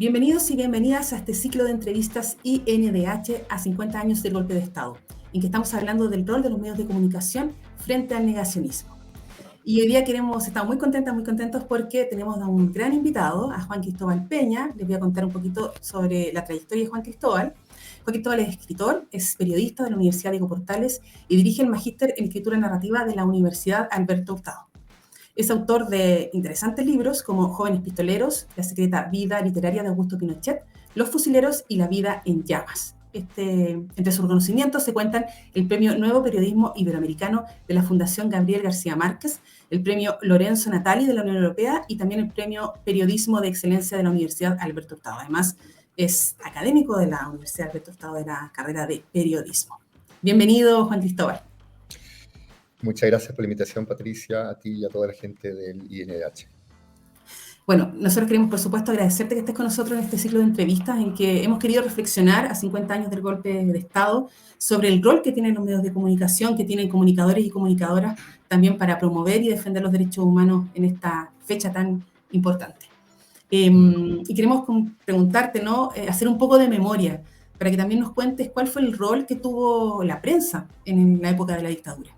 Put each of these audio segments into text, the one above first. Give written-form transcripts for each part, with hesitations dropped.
Bienvenidos y bienvenidas a este ciclo de entrevistas INDH a 50 años del golpe de Estado, en que estamos hablando del rol de los medios de comunicación frente al negacionismo. Y hoy día estamos muy contentos porque tenemos a un gran invitado, a Juan Cristóbal Peña. Les voy a contar un poquito sobre la trayectoria de Juan Cristóbal. Juan Cristóbal es escritor, es periodista de la Universidad Diego Portales y dirige el Magíster en Escritura Narrativa de la Universidad Alberto Hurtado. Es autor de interesantes libros como Jóvenes Pistoleros, La secreta vida literaria de Augusto Pinochet, Los fusileros y La vida en llamas. Entre sus reconocimientos se cuentan el Premio Nuevo Periodismo Iberoamericano de la Fundación Gabriel García Márquez, el Premio Lorenzo Natali de la Unión Europea y también el Premio Periodismo de Excelencia de la Universidad Alberto Hurtado. Además, es académico de la Universidad Alberto Hurtado de la carrera de Periodismo. Bienvenido, Juan Cristóbal. Muchas gracias por la invitación, Patricia, a ti y a toda la gente del INDH. Bueno, nosotros queremos, por supuesto, agradecerte que estés con nosotros en este ciclo de entrevistas en que hemos querido reflexionar a 50 años del golpe de Estado sobre el rol que tienen los medios de comunicación, que tienen comunicadores y comunicadoras también para promover y defender los derechos humanos en esta fecha tan importante. Y queremos preguntarte, ¿no? Hacer un poco de memoria para que también nos cuentes cuál fue el rol que tuvo la prensa en la época de la dictadura.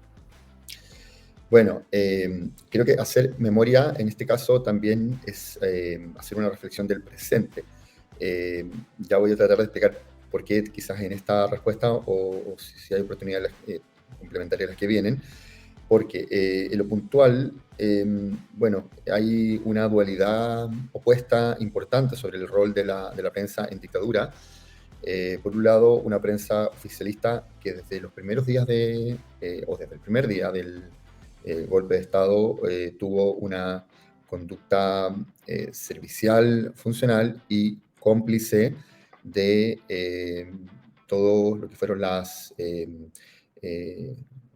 Bueno, creo que hacer memoria en este caso también es hacer una reflexión del presente. Ya voy a tratar de explicar por qué quizás en esta respuesta o si hay oportunidades complementarias las que vienen, porque en lo puntual, bueno, hay una dualidad opuesta importante sobre el rol de la prensa en dictadura. Por un lado, una prensa oficialista que desde los primeros días o desde el primer día del golpe de Estado tuvo una conducta servicial, funcional y cómplice de todo lo que fueron las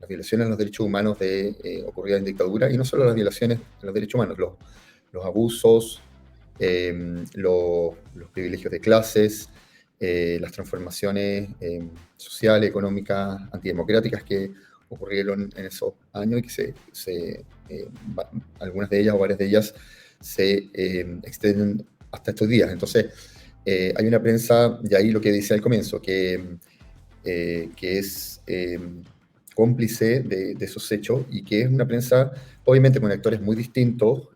violaciones a los derechos humanos ocurridas en dictadura, y no solo las violaciones a los derechos humanos, los abusos, los privilegios de clases, las transformaciones sociales, económicas, antidemocráticas que ocurrieron en esos años y que algunas de ellas o varias de ellas se extienden hasta estos días. Entonces, hay una prensa, y ahí lo que decía al comienzo, que es cómplice de esos hechos y que es una prensa, obviamente con actores muy distintos,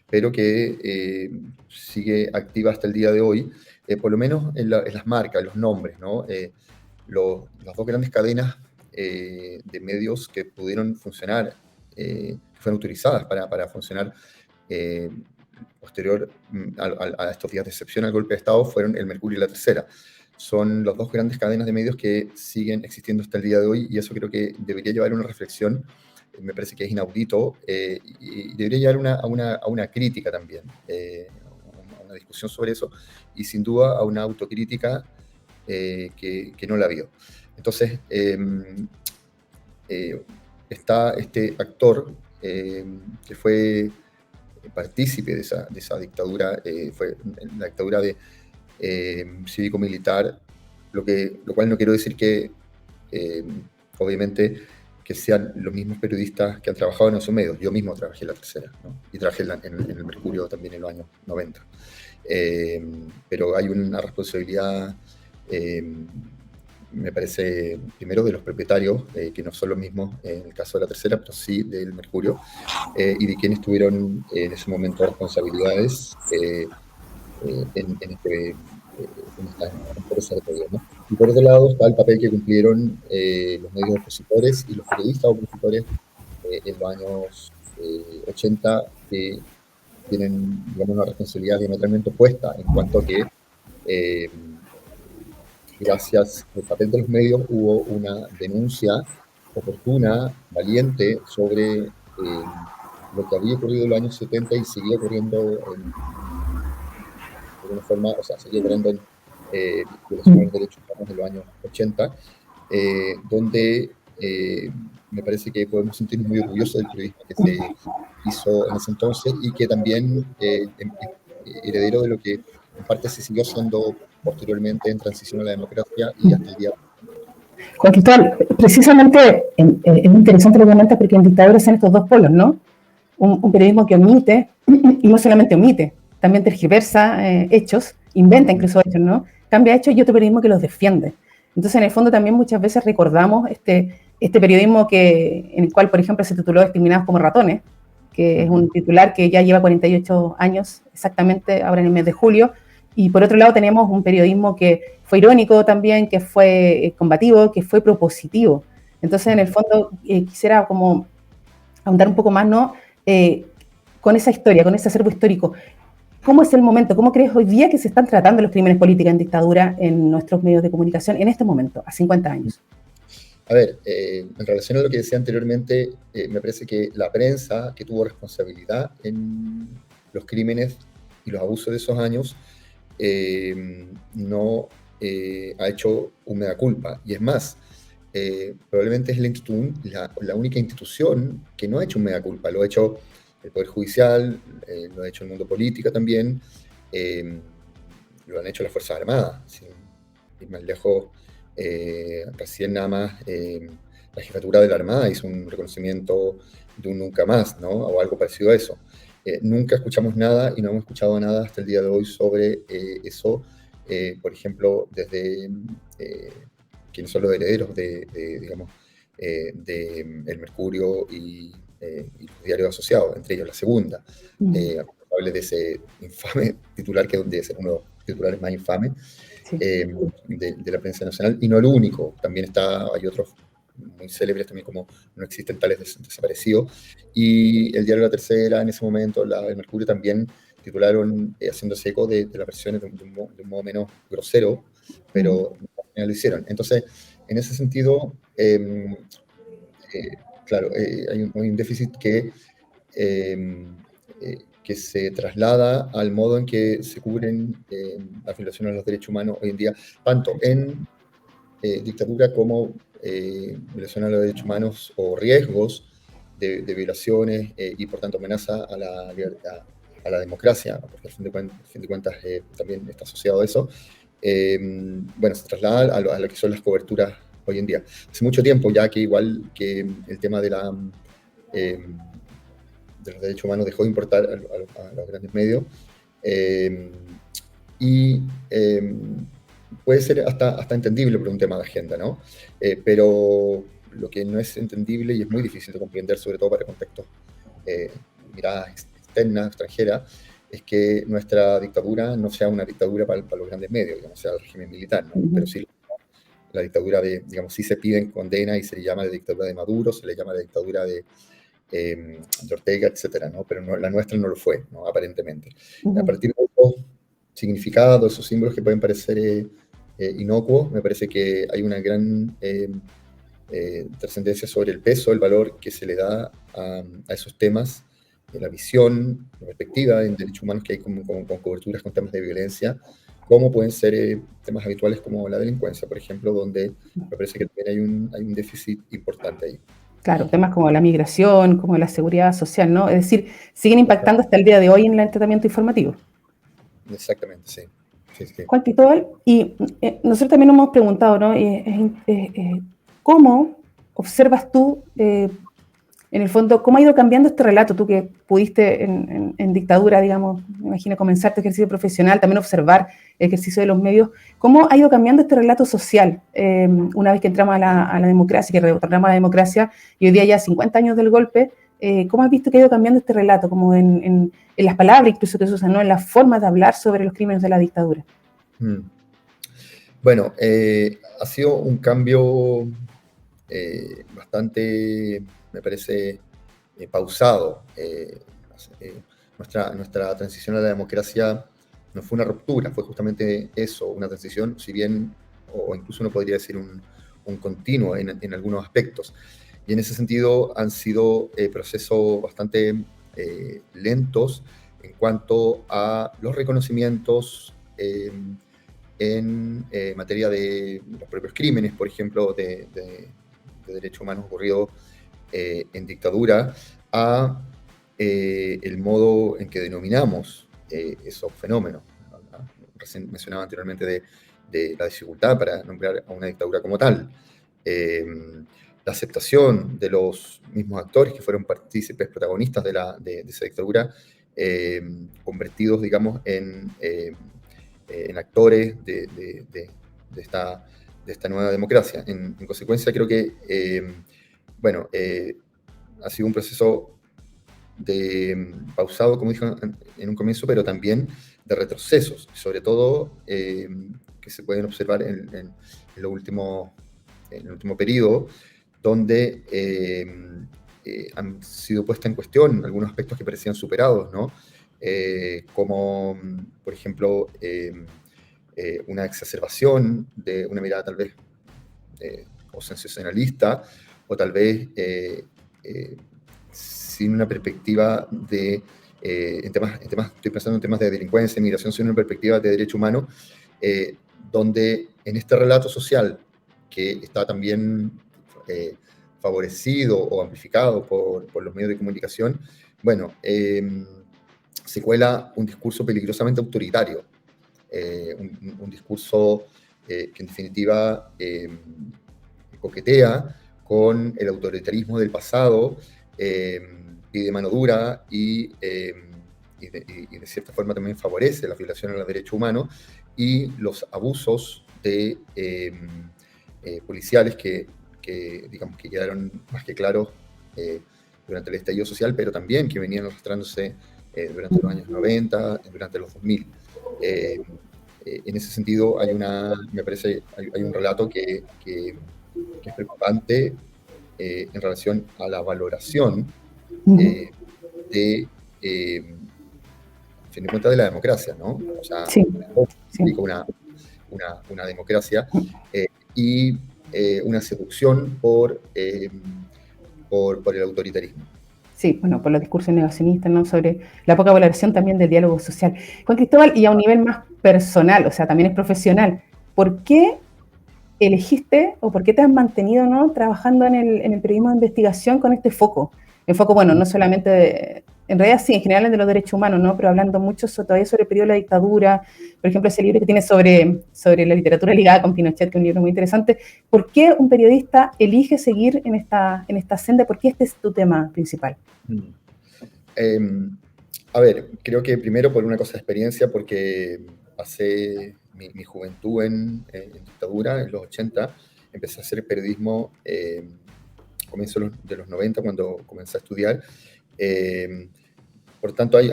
pero que sigue activa hasta el día de hoy, por lo menos en las marcas, los nombres, ¿no? Las dos grandes cadenas de medios que pudieron funcionar, que fueron autorizadas para funcionar posterior a estos días de excepción al golpe de Estado, fueron el Mercurio y La Tercera. Son las dos grandes cadenas de medios que siguen existiendo hasta el día de hoy, y eso creo que debería llevar una reflexión, me parece que es inaudito, y debería llevar a una crítica también, a una discusión sobre eso, y sin duda a una autocrítica que no la ha habido. Entonces, está este actor que fue partícipe de esa dictadura, fue la dictadura cívico-militar, lo cual no quiero decir que, obviamente, que sean los mismos periodistas que han trabajado en esos medios. Yo mismo trabajé en La Tercera, ¿no? Y trabajé en el Mercurio también en los años 90. Pero hay una responsabilidad, me parece, primero de los propietarios, que no son los mismos en el caso de La Tercera, pero sí del Mercurio, y de quienes tuvieron en ese momento responsabilidades en esta empresa de gobierno. Y por otro lado está el papel que cumplieron los medios opositores y los periodistas opositores en los años 80, que tienen, digamos, una responsabilidad diametralmente opuesta en cuanto a que gracias al papel de los medios hubo una denuncia oportuna, valiente, sobre lo que había ocurrido en los años 70 y seguía ocurriendo de alguna forma, o sea, seguía ocurriendo en violaciones de los derechos humanos en los años 80, donde me parece que podemos sentirnos muy orgullosos del periodismo que se hizo en ese entonces y que también heredero de lo que en parte se siguió haciendo posteriormente en transición a la democracia y hasta el día de hoy. Juan Cristóbal, precisamente es interesante lo que comentas, porque en dictadura son estos dos polos, ¿no? Un periodismo que omite, y no solamente omite, también tergiversa hechos, inventa incluso hechos, ¿no? Cambia hechos y otro periodismo que los defiende. Entonces, en el fondo, también muchas veces recordamos este periodismo en el cual, por ejemplo, se tituló Exterminados como ratones, que es un titular que ya lleva 48 años exactamente, ahora en el mes de julio. Y por otro lado tenemos un periodismo que fue irónico también, que fue combativo, que fue propositivo. Entonces, en el fondo, quisiera como ahondar un poco más, ¿no? Con esa historia, con ese acervo histórico. ¿Cómo es el momento? ¿Cómo crees hoy día que se están tratando los crímenes políticos en dictadura en nuestros medios de comunicación en este momento, a 50 años? A ver, en relación a lo que decía anteriormente, me parece que la prensa que tuvo responsabilidad en los crímenes y los abusos de esos años no ha hecho un mea culpa. Y es más, probablemente es la única institución que no ha hecho un mea culpa. Lo ha hecho el Poder Judicial, lo ha hecho el mundo político también, lo han hecho las Fuerzas Armadas. Sin ir más lejos, recién nada más la jefatura de la Armada hizo un reconocimiento de un nunca más, ¿no? O algo parecido a eso. Nunca escuchamos nada y no hemos escuchado nada hasta el día de hoy sobre eso, por ejemplo, desde quienes son los herederos digamos, El Mercurio y los diarios asociados, entre ellos La Segunda, responsable de ese infame titular, que debe ser uno de los titulares más infames Sí. De la prensa nacional, y no el único, también hay otros muy célebres también, como No existen tales desaparecidos, y el diario La Tercera en ese momento, El Mercurio, también titularon haciéndose eco de las versiones de un modo menos grosero, pero no lo hicieron. Entonces, en ese sentido, claro, hay un déficit que se traslada al modo en que se cubren las violaciones a los derechos humanos hoy en día, tanto en dictadura como violaciones a los derechos humanos o riesgos de violaciones y por tanto amenaza a la democracia, porque al fin de cuentas también está asociado a eso. Bueno, se traslada a lo que son las coberturas hoy en día. Hace mucho tiempo ya que igual que el tema de los derechos humanos dejó de importar a los grandes medios, y puede ser hasta entendible por un tema de agenda, ¿no? Pero lo que no es entendible y es muy difícil de comprender, sobre todo para contextos miradas externas, extranjeras, es que nuestra dictadura no sea una dictadura para los grandes medios, digamos, sea el régimen militar, ¿no? Pero sí la dictadura digamos, sí se piden condena y se le llama la dictadura de Maduro, se le llama la dictadura de Ortega, etcétera, ¿no? Pero la nuestra no lo fue, ¿no? Aparentemente. A partir de esos significados, esos símbolos que pueden parecer inocuos, me parece que hay una gran trascendencia sobre el peso, el valor que se le da a esos temas, la visión, la perspectiva en derechos humanos que hay con coberturas con temas de violencia, como pueden ser temas habituales como la delincuencia, por ejemplo, donde me parece que también hay un déficit importante ahí. Claro, temas como la migración, como la seguridad social, ¿no? Es decir, siguen impactando hasta el día de hoy en el tratamiento informativo. Exactamente, sí. Juan Cristóbal, y nosotros también nos hemos preguntado, ¿no? ¿Cómo observas tú, en el fondo, cómo ha ido cambiando este relato? Tú que pudiste en dictadura, digamos, me imagino comenzar tu ejercicio profesional, también observar el ejercicio de los medios, ¿cómo ha ido cambiando este relato social una vez que entramos a la democracia, que retornamos a la democracia, y hoy día ya 50 años del golpe? ¿Cómo has visto que ha ido cambiando este relato, como en las palabras incluso que se usan, ¿no? En las formas de hablar sobre los crímenes de la dictadura? Bueno, ha sido un cambio bastante, me parece, pausado. Nuestra transición a la democracia no fue una ruptura, fue justamente eso, una transición, si bien, o incluso uno podría decir un continuo en algunos aspectos. Y en ese sentido han sido procesos bastante lentos en cuanto a los reconocimientos en materia de los propios crímenes, por ejemplo, de derechos humanos ocurridos en dictadura, a el modo en que denominamos esos fenómenos. Recién mencionaba anteriormente de la dificultad para nombrar a una dictadura como tal. La aceptación de los mismos actores que fueron partícipes, protagonistas de esa dictadura, convertidos, digamos, en actores de esta nueva democracia. En consecuencia, creo que, ha sido un proceso pausado, como dije en un comienzo, pero también de retrocesos, sobre todo que se pueden observar en el último periodo, donde han sido puestas en cuestión algunos aspectos que parecían superados, ¿no? Como, por ejemplo, una exacerbación de una mirada tal vez o sensacionalista, o tal vez sin una perspectiva en temas, estoy pensando en temas de delincuencia, migración, sin una perspectiva de derecho humano, donde en este relato social que está también favorecido o amplificado por los medios de comunicación, se cuela un discurso peligrosamente autoritario, un discurso que en definitiva coquetea con el autoritarismo del pasado, pide mano dura y de cierta forma también favorece la violación a los derechos humanos y los abusos policiales que digamos que quedaron más que claros durante el estallido social, pero también que venían arrastrándose durante los años 90, durante los 2000. En ese sentido, me parece, hay un relato que es preocupante en relación a la valoración de, fin de cuentas, de la democracia, ¿no? O sea, sí. una democracia y una seducción por el autoritarismo. Sí, bueno, por los discursos negacionistas, ¿no? Sobre la poca valoración también del diálogo social. Juan Cristóbal, y a un nivel más personal, o sea, también es profesional, ¿por qué elegiste o por qué te has mantenido, ¿no?, trabajando en el periodismo de investigación con este foco? El foco, bueno, no solamente en realidad sí, en general de los derechos humanos, ¿no?, pero hablando mucho todavía sobre el periodo de la dictadura, por ejemplo, ese libro que tiene sobre la literatura ligada con Pinochet, que es un libro muy interesante. ¿Por qué un periodista elige seguir en esta senda? ¿Por qué este es tu tema principal? A ver, creo que primero por una cosa de experiencia, porque pasé mi juventud en dictadura, en los 80, empecé a hacer periodismo comienzo de los 90, cuando comencé a estudiar. Por tanto, hay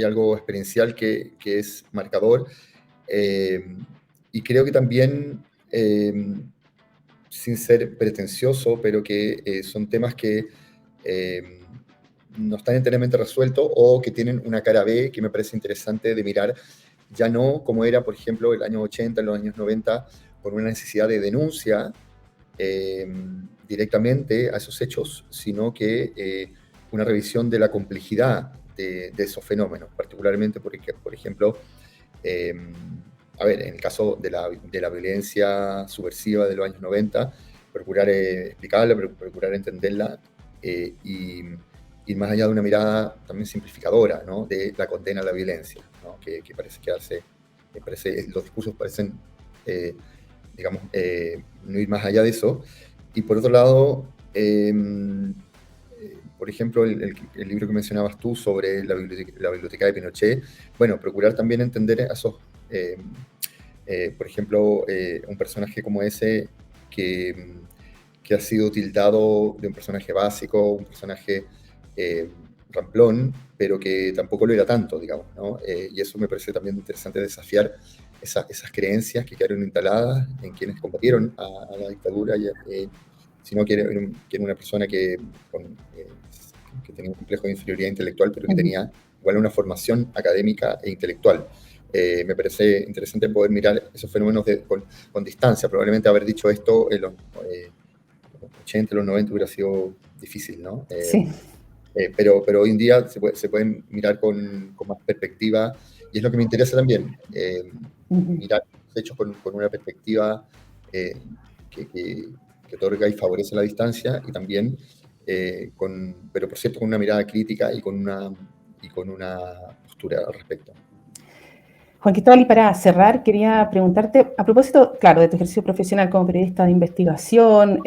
algo experiencial que es marcador. Y creo que también, sin ser pretencioso, pero que son temas que no están enteramente resueltos o que tienen una cara B que me parece interesante de mirar, ya no como era, por ejemplo, el año 80, en los años 90, con una necesidad de denuncia directamente a esos hechos, sino que una revisión de la complejidad de esos fenómenos, particularmente por ejemplo, a ver, en el caso de la violencia subversiva de los años 90, procurar explicarla, procurar entenderla y más allá de una mirada también simplificadora, ¿no?, de la condena a la violencia, ¿no?, que parece quedarse, los discursos parecen, digamos, no ir más allá de eso. Y por otro lado, por ejemplo, el libro que mencionabas tú sobre la biblioteca de Pinochet, bueno, procurar también entender a esos, por ejemplo, un personaje como ese que ha sido tildado de un personaje básico, un personaje ramplón, pero que tampoco lo era tanto, digamos, ¿no? Y eso me parece también interesante, desafiar esas creencias que quedaron instaladas en quienes combatieron a la dictadura, sino que era una persona que tenía un complejo de inferioridad intelectual, pero que tenía igual una formación académica e intelectual. Me parece interesante poder mirar esos fenómenos con distancia. Probablemente haber dicho esto en los 80, los 90 hubiera sido difícil, ¿no? Sí. Pero hoy en día se pueden mirar con más perspectiva, y es lo que me interesa también, mirar los hechos con una perspectiva que otorga y favorece la distancia, y también, pero por cierto con una mirada crítica y con una postura al respecto. Juan Cristóbal, y para cerrar, quería preguntarte, a propósito, claro, de tu ejercicio profesional como periodista de investigación,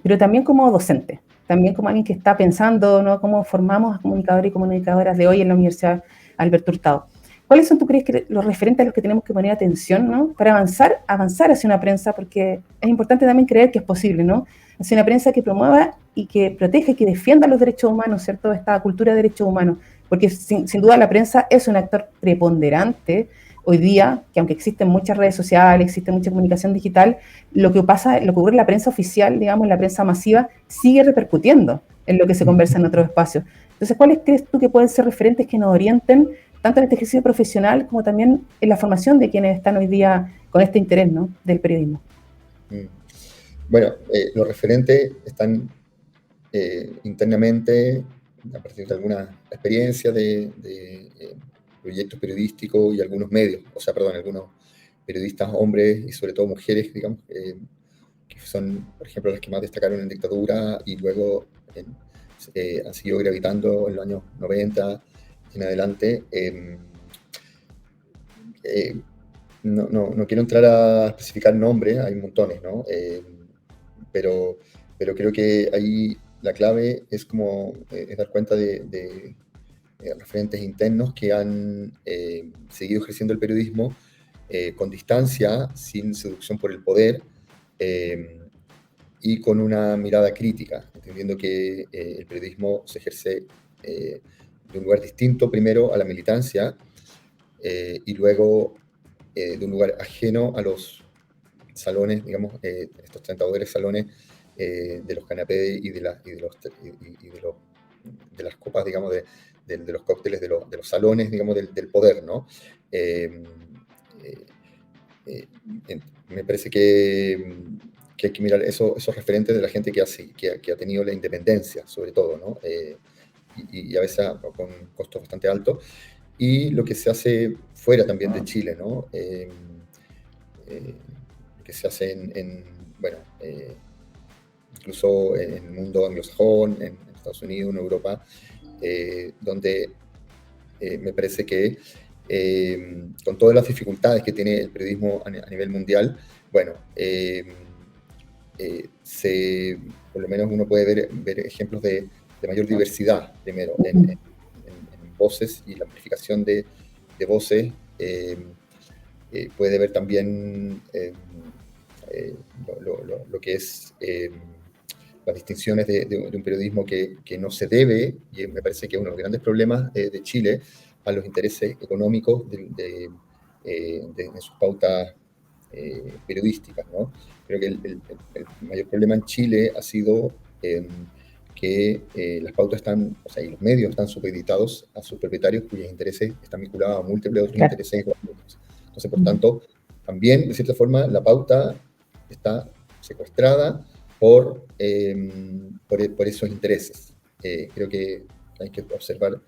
pero también como docente. también como alguien que está pensando, ¿no?, cómo formamos a comunicadores y comunicadoras de hoy en la Universidad Alberto Hurtado. ¿Cuáles son, tú crees, que los referentes a los que tenemos que poner atención, ¿no?, para avanzar hacia una prensa? Porque es importante también creer que es posible, ¿no?, hacia una prensa que promueva y que proteja y que defienda los derechos humanos, ¿cierto?, esta cultura de derechos humanos, porque sin duda la prensa es un actor preponderante hoy día, que aunque existen muchas redes sociales, existe mucha comunicación digital, lo que pasa, lo que ocurre en la prensa oficial, digamos, en la prensa masiva, sigue repercutiendo en lo que se conversa en otros espacios. Entonces, ¿cuáles crees tú que pueden ser referentes que nos orienten tanto en este ejercicio profesional como también en la formación de quienes están hoy día con este interés, ¿no?, del periodismo? Bueno, los referentes están internamente a partir de alguna experiencia de proyectos periodísticos y algunos medios, o sea, perdón, algunos periodistas hombres y sobre todo mujeres, digamos, que son, por ejemplo, las que más destacaron en dictadura y luego han seguido gravitando en los años 90 en adelante. No quiero entrar a especificar nombres, hay montones, ¿no? Pero creo que ahí la clave es como es dar cuenta de referentes internos que han seguido ejerciendo el periodismo con distancia, sin seducción por el poder y con una mirada crítica, entendiendo que el periodismo se ejerce de un lugar distinto, primero a la militancia y luego de un lugar ajeno a los salones, digamos, estos tentadores salones de los canapés y de las copas, digamos, de los cócteles de los salones, digamos, del poder, ¿no? Me parece que hay que mirar esos referentes de la gente que ha tenido la independencia, sobre todo, ¿no? Y a veces con costos bastante altos. Y lo que se hace fuera también de Chile, ¿no? Que se hace bueno, incluso en el mundo anglosajón, en Estados Unidos, en Europa, donde me parece que con todas las dificultades que tiene el periodismo a nivel mundial, bueno, por lo menos uno puede ver ejemplos de mayor diversidad, primero, en voces y la amplificación de voces. Puede ver también lo que es las distinciones de un periodismo que no se debe, y me parece que es uno de los grandes problemas de Chile, a los intereses económicos de sus pautas periodísticas, ¿no? Creo que el mayor problema en Chile ha sido que las pautas están, o sea, y los medios están supeditados a sus propietarios cuyos intereses están vinculados a múltiples otros intereses económicos. Entonces, por tanto, también, de cierta forma, la pauta está secuestrada por esos intereses. Creo que hay que observar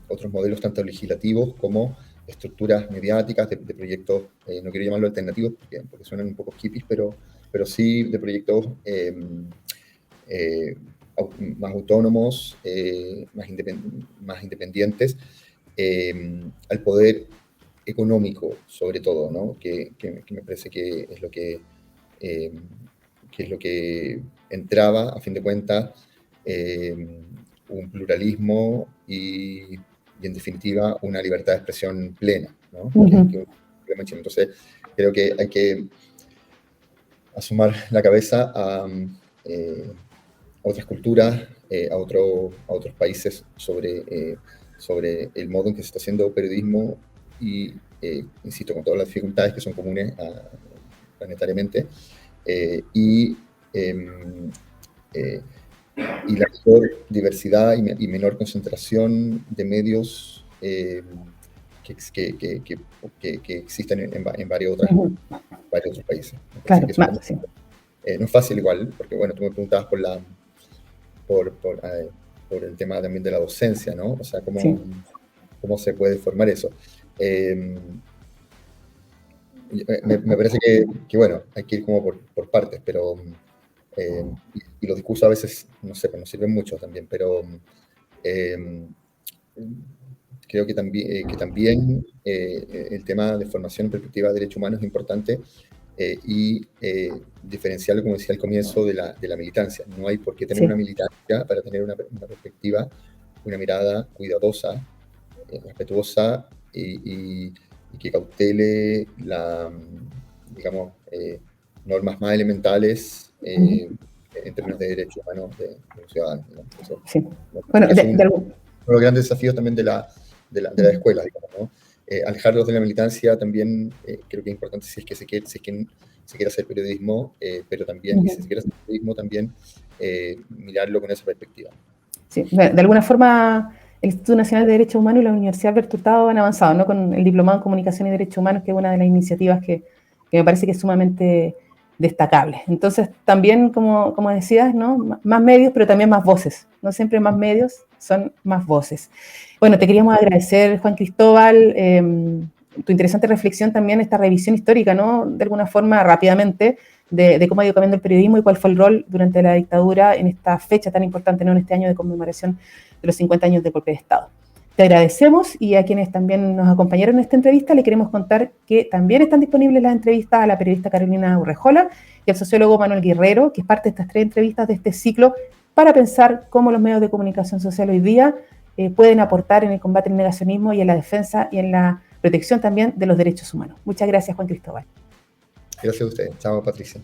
otros modelos, tanto legislativos como estructuras mediáticas, de proyectos, no quiero llamarlo alternativos, porque suenan un poco hippies, pero sí de proyectos más autónomos, más independientes, al poder económico, sobre todo, ¿no? Que me parece que es lo que entraba, a fin de cuentas, un pluralismo y en definitiva, una libertad de expresión plena, ¿no? Entonces, creo que hay que asomar la cabeza a otras culturas, a otros países sobre el modo en que se está haciendo periodismo y, insisto, con todas las dificultades que son comunes planetariamente, y la mayor diversidad y menor concentración de medios que existen en varios otros países. Claro, sí. No es fácil igual, porque bueno, tú me preguntabas por el tema también de la docencia, ¿no? O sea, cómo se puede formar eso. Me parece que, bueno, hay que ir como por partes, pero y los discursos a veces, no sé, pues nos sirven mucho también, pero creo que también el tema de formación en perspectiva de derechos humanos es importante y diferenciarlo, como decía al comienzo, de la militancia. No hay por qué tener Sí. una militancia para tener una perspectiva, una mirada cuidadosa, respetuosa y que cautele digamos, normas más elementales en términos de derechos humanos de los ciudadanos, ¿no? Eso, Sí. creo Bueno, que es uno de los grandes desafíos también de la escuela, digamos, ¿no? Alejarlos de la militancia también creo que es importante si es que se quiere hacer periodismo, pero también, y si se quiere hacer periodismo también, mirarlo con esa perspectiva. Sí, de alguna forma el Instituto Nacional de Derechos Humanos y la Universidad Alberto Hurtado han avanzado, ¿no? Con el Diplomado en Comunicación y Derechos Humanos, que es una de las iniciativas que me parece que es sumamente destacable. Entonces, también, como decías, ¿no? Más medios, pero también más voces. No siempre más medios, son más voces. Bueno, te queríamos agradecer, Juan Cristóbal, tu interesante reflexión también, esta revisión histórica, ¿no? De alguna forma, rápidamente, de cómo ha ido cambiando el periodismo y cuál fue el rol durante la dictadura en esta fecha tan importante, ¿no? En este año de conmemoración de los 50 años del golpe de Estado. Te agradecemos, y a quienes también nos acompañaron en esta entrevista le queremos contar que también están disponibles las entrevistas a la periodista Carolina Urrejola y al sociólogo Manuel Guerrero, que es parte de estas 3 entrevistas de este ciclo para pensar cómo los medios de comunicación social hoy día pueden aportar en el combate al negacionismo y en la defensa y en la protección también de los derechos humanos. Muchas gracias, Juan Cristóbal. Gracias a usted. Chao, Patricia.